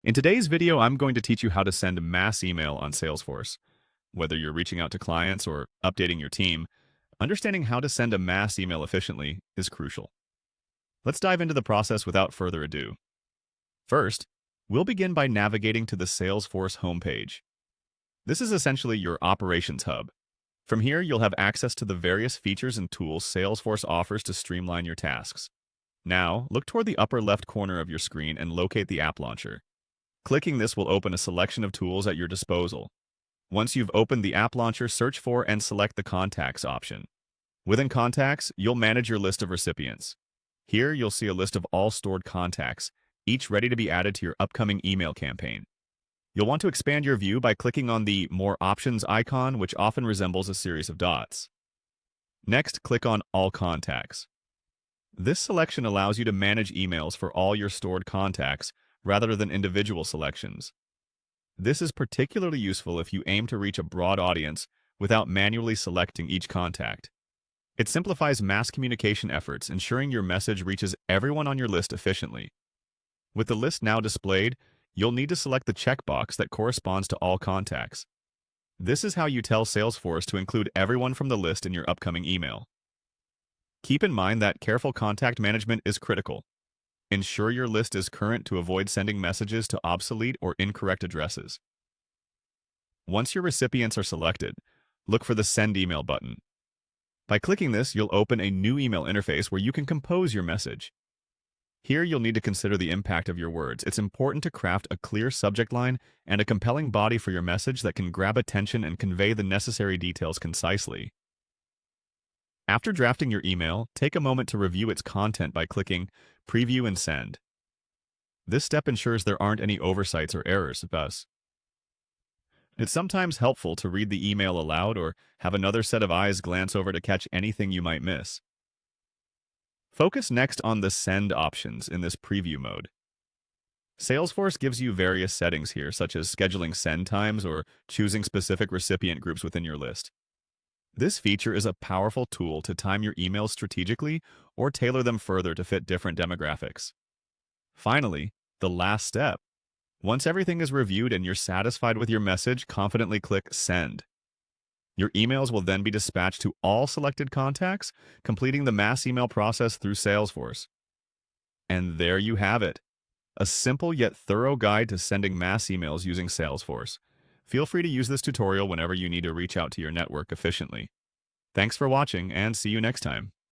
In today's video, I'm going to teach you how to send mass email on Salesforce. Whether you're reaching out to clients or updating your team, understanding how to send a mass email efficiently is crucial. Let's dive into the process without further ado. First, we'll begin by navigating to the Salesforce homepage. This is essentially your operations hub. From here, you'll have access to the various features and tools Salesforce offers to streamline your tasks. Now, look toward the upper left corner of your screen and locate the app launcher. Clicking this will open a selection of tools at your disposal. Once you've opened the app launcher, search for and select the Contacts option. Within Contacts, you'll manage your list of recipients. Here, you'll see a list of all stored contacts, each ready to be added to your upcoming email campaign. You'll want to expand your view by clicking on the More Options icon, which often resembles a series of dots. Next, click on All Contacts. This selection allows you to manage emails for all your stored contacts rather than individual selections. This is particularly useful if you aim to reach a broad audience without manually selecting each contact. It simplifies mass communication efforts, ensuring your message reaches everyone on your list efficiently. With the list now displayed, you'll need to select the checkbox that corresponds to all contacts. This is how you tell Salesforce to include everyone from the list in your upcoming email. Keep in mind that careful contact management is critical. Ensure your list is current to avoid sending messages to obsolete or incorrect addresses. Once your recipients are selected, look for the Send Email button. By clicking this, you'll open a new email interface where you can compose your message. Here, you'll need to consider the impact of your words. It's important to craft a clear subject line and a compelling body for your message that can grab attention and convey the necessary details concisely. After drafting your email, take a moment to review its content by clicking Preview and Send. This step ensures there aren't any oversights or errors. Thus, it's sometimes helpful to read the email aloud or have another set of eyes glance over to catch anything you might miss. Focus next on the Send options in this preview mode. Salesforce gives you various settings here, such as scheduling send times or choosing specific recipient groups within your list. This feature is a powerful tool to time your emails strategically or tailor them further to fit different demographics. Finally, the last step. Once everything is reviewed and you're satisfied with your message, confidently click Send. Your emails will then be dispatched to all selected contacts, completing the mass email process through Salesforce. And there you have it, a simple yet thorough guide to sending mass emails using Salesforce. Feel free to use this tutorial whenever you need to reach out to your network efficiently. Thanks for watching, and see you next time.